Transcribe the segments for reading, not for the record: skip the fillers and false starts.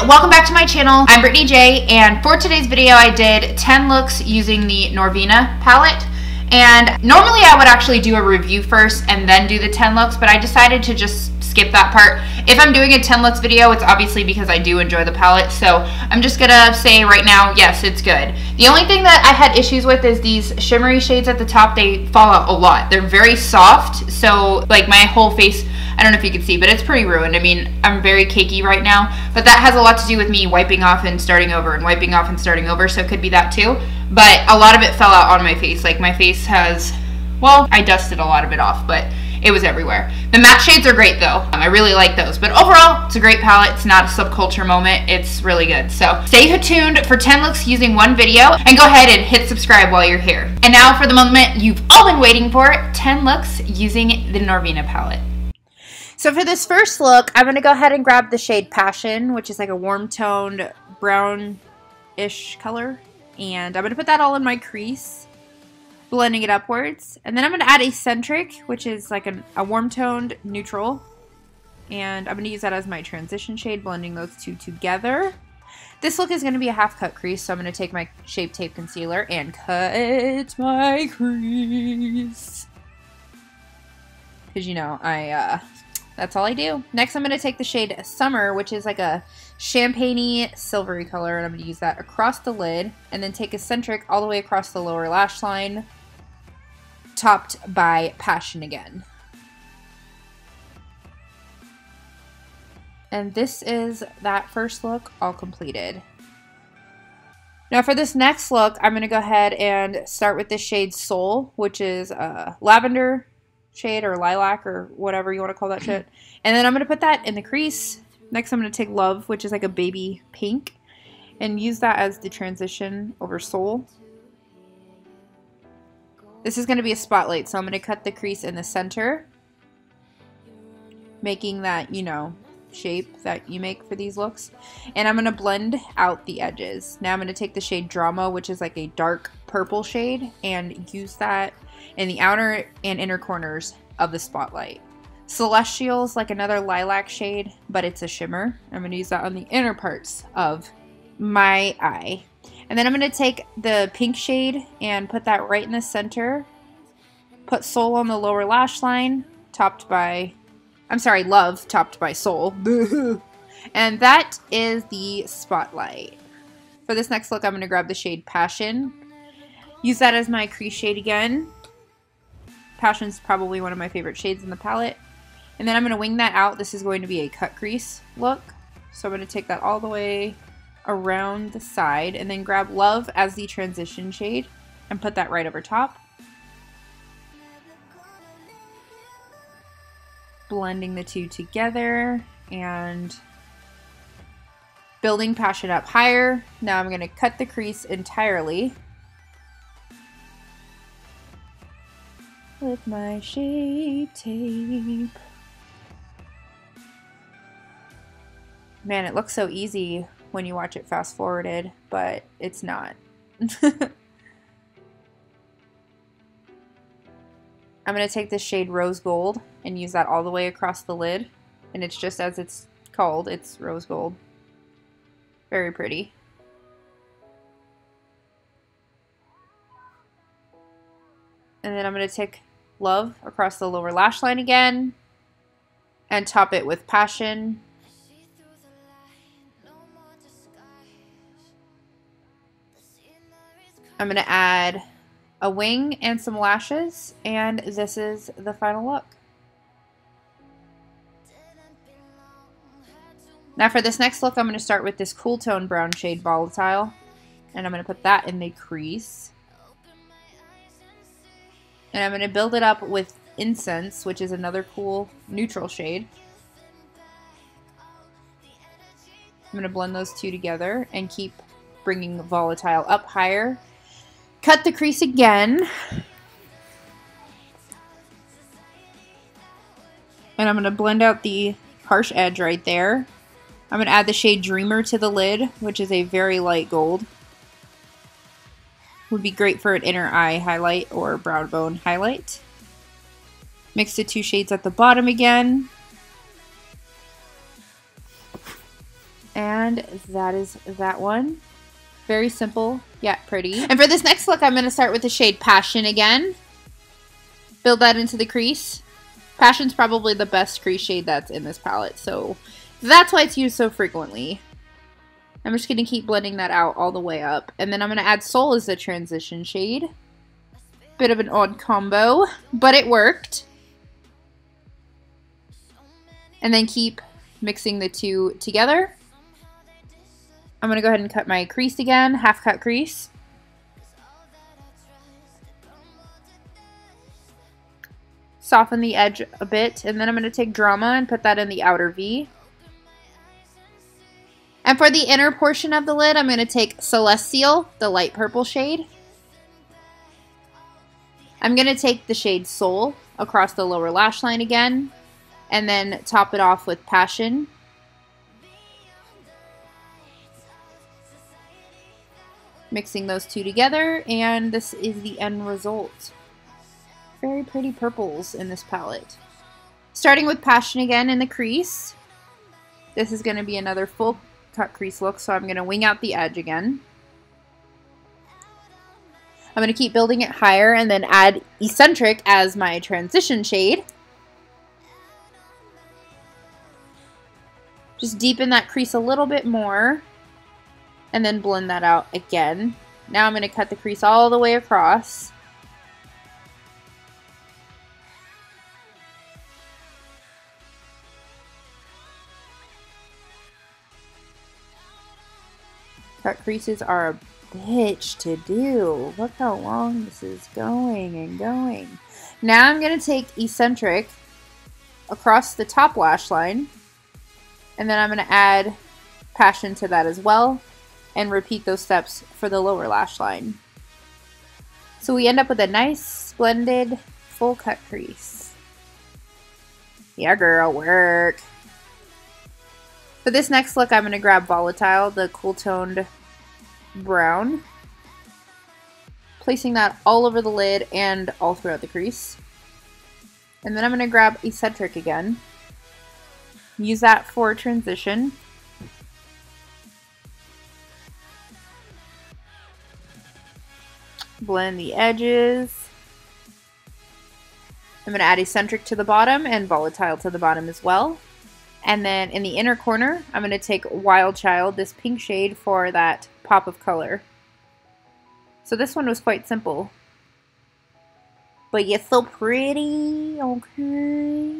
welcome back to my channel. I'm Brittany J, and for today's video I did 10 looks using the Norvina palette. And normally I would actually do a review first and then do the 10 looks, but I decided to just skip that part. If I'm doing a 10 looks video, it's obviously because I do enjoy the palette, so I'm just gonna say right now, yes, it's good. The only thing that I had issues with is these shimmery shades at the top. They fall out a lot. They're very soft, so like my whole face, I don't know if you can see, but it's pretty ruined. I mean, I'm very cakey right now, but that has a lot to do with me wiping off and starting over and wiping off and starting over, so it could be that too. But a lot of it fell out on my face. Like my face has, well, I dusted a lot of it off, but it was everywhere. The matte shades are great though. I really like those, but overall, it's a great palette. It's not a subculture moment. It's really good. So stay tuned for 10 looks using one video, and go ahead and hit subscribe while you're here. And now for the moment you've all been waiting for, 10 looks using the Norvina palette. So for this first look, I'm gonna go ahead and grab the shade Passion, which is like a warm toned brownish color. And I'm gonna put that all in my crease, blending it upwards. And then I'm going to add Eccentric, which is like a warm-toned neutral. And I'm going to use that as my transition shade, blending those two together. This look is going to be a half-cut crease, so I'm going to take my Shape Tape Concealer and cut my crease. Because, you know, that's all I do. Next, I'm going to take the shade Summer, which is like a champagne-y silvery color, and I'm going to use that across the lid. And then take Eccentric all the way across the lower lash line, topped by Passion again. And this is that first look all completed. Now for this next look, I'm going to go ahead and start with this shade Soul, which is a lavender shade or lilac or whatever you want to call that shit. And then I'm going to put that in the crease. Next I'm going to take Love, which is like a baby pink, and use that as the transition over Soul. This is going to be a spotlight, so I'm going to cut the crease in the center, making that, you know, shape that you make for these looks. And I'm going to blend out the edges. Now I'm going to take the shade Drama, which is like a dark purple shade, and use that in the outer and inner corners of the spotlight. Celestial's like another lilac shade, but it's a shimmer. I'm going to use that on the inner parts of my eye. And then I'm going to take the pink shade and put that right in the center. Put Soul on the lower lash line, topped by, I'm sorry, Love, topped by Soul. And that is the spotlight. For this next look, I'm going to grab the shade Passion. Use that as my crease shade again. Passion's probably one of my favorite shades in the palette. And then I'm going to wing that out. This is going to be a cut crease look. So I'm going to take that all the way around the side, and then grab Love as the transition shade and put that right over top. Blending the two together and building Passion up higher. Now I'm going to cut the crease entirely with my Shape Tape. Man, it looks so easy when you watch it fast forwarded, but it's not. I'm going to take this shade Rose Gold and use that all the way across the lid. And it's just as it's called, it's Rose Gold. Very pretty. And then I'm going to take Love across the lower lash line again and top it with Passion. I'm going to add a wing and some lashes, and this is the final look. Now for this next look, I'm going to start with this cool tone brown shade Volatile, and I'm going to put that in the crease. And I'm going to build it up with Incense, which is another cool neutral shade. I'm going to blend those two together and keep bringing Volatile up higher. Cut the crease again. And I'm going to blend out the harsh edge right there. I'm going to add the shade Dreamer to the lid, which is a very light gold. Would be great for an inner eye highlight or brow bone highlight. Mix the two shades at the bottom again. And that is that one. Very simple, yet pretty. And for this next look, I'm going to start with the shade Passion again. Build that into the crease. Passion's probably the best crease shade that's in this palette, so that's why it's used so frequently. I'm just going to keep blending that out all the way up. And then I'm going to add Soul as the transition shade. Bit of an odd combo, but it worked. And then keep mixing the two together. I'm going to go ahead and cut my crease again, half cut crease. Soften the edge a bit, and then I'm going to take Drama and put that in the outer V. And for the inner portion of the lid, I'm going to take Celestial, the light purple shade. I'm going to take the shade Soul across the lower lash line again, and then top it off with Passion. Mixing those two together, and this is the end result. Very pretty purples in this palette. Starting with Passion again in the crease. This is going to be another full cut crease look, so I'm going to wing out the edge again. I'm going to keep building it higher and then add Eccentric as my transition shade. Just deepen that crease a little bit more. And then blend that out again. Now I'm going to cut the crease all the way across. Cut creases are a bitch to do. Look how long this is going and going. Now I'm going to take Eccentric across the top lash line. And then I'm going to add Passion to that as well. And repeat those steps for the lower lash line. So we end up with a nice, splendid, full cut crease. Yeah, girl, work. For this next look, I'm going to grab Volatile, the cool toned brown. Placing that all over the lid and all throughout the crease. And then I'm going to grab Eccentric again. Use that for transition. Blend the edges. I'm going to add Eccentric to the bottom and Volatile to the bottom as well. And then in the inner corner, I'm going to take Wild Child, this pink shade, for that pop of color. So this one was quite simple. But yet so pretty, okay.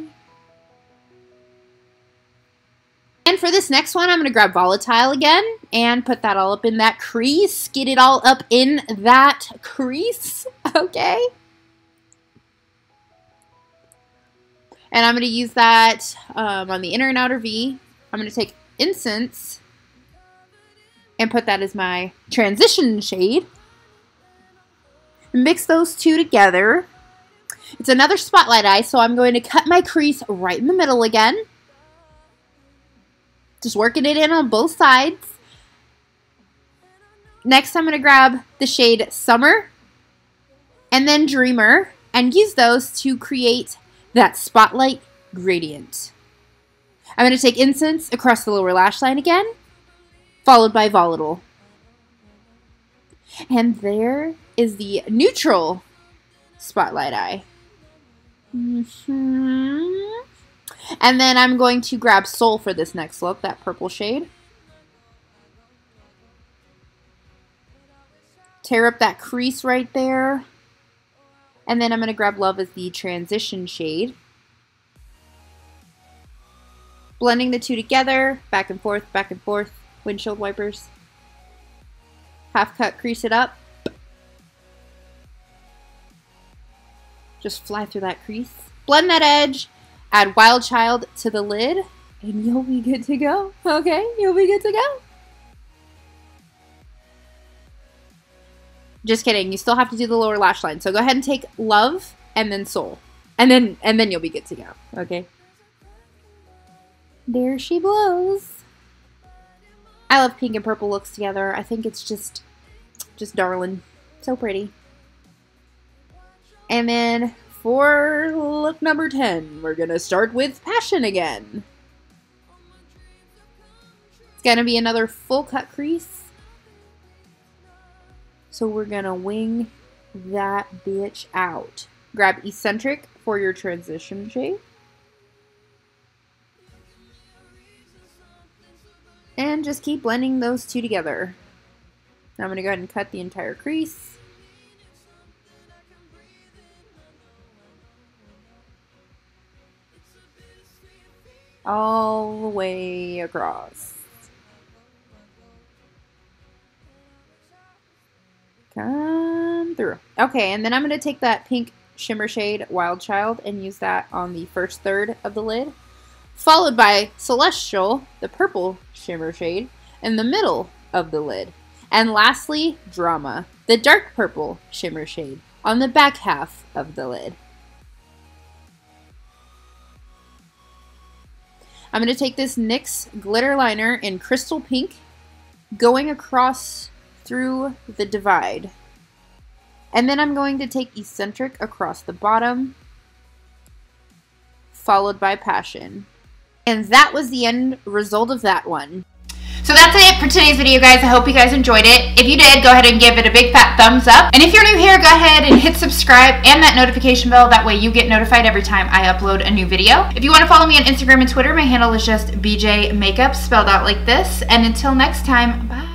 And for this next one, I'm going to grab Volatile again and put that all up in that crease. Get it all up in that crease, okay? And I'm going to use that on the inner and outer V. I'm going to take Incense and put that as my transition shade. Mix those two together. It's another spotlight eye, so I'm going to cut my crease right in the middle again. Just working it in on both sides. Next, I'm going to grab the shade Summer and then Dreamer and use those to create that spotlight gradient. I'm going to take Incense across the lower lash line again, followed by Volatile. And there is the neutral spotlight eye. And then I'm going to grab Soul for this next look, that purple shade. Tear up that crease right there. And then I'm going to grab Love as the transition shade. Blending the two together, back and forth, windshield wipers. Half cut, crease it up. Just fly through that crease. Blend that edge. Add Wild Child to the lid, and you'll be good to go. Okay, you'll be good to go. Just kidding. You still have to do the lower lash line. So go ahead and take Love and then Soul, and then you'll be good to go. Okay. There she blows. I love pink and purple looks together. I think it's just darling. So pretty. And then for look number 10, we're going to start with Passion again. It's going to be another full cut crease. So we're going to wing that bitch out. Grab Eccentric for your transition shade. And just keep blending those two together. Now I'm going to go ahead and cut the entire crease. All the way across. Come through. Okay, and then I'm going to take that pink shimmer shade, Wild Child, and use that on the first third of the lid, followed by Celestial, the purple shimmer shade, in the middle of the lid. And lastly, Drama, the dark purple shimmer shade, on the back half of the lid. I'm going to take this NYX glitter liner in Crystal Pink, going across through the divide. And then I'm going to take Eccentric across the bottom, followed by Passion. And that was the end result of that one. So that's it for today's video, guys. I hope you guys enjoyed it. If you did, go ahead and give it a big fat thumbs up. And if you're new here, go ahead and hit subscribe and that notification bell. That way you get notified every time I upload a new video. If you want to follow me on Instagram and Twitter, my handle is just BJ Makeup, spelled out like this. And until next time, bye.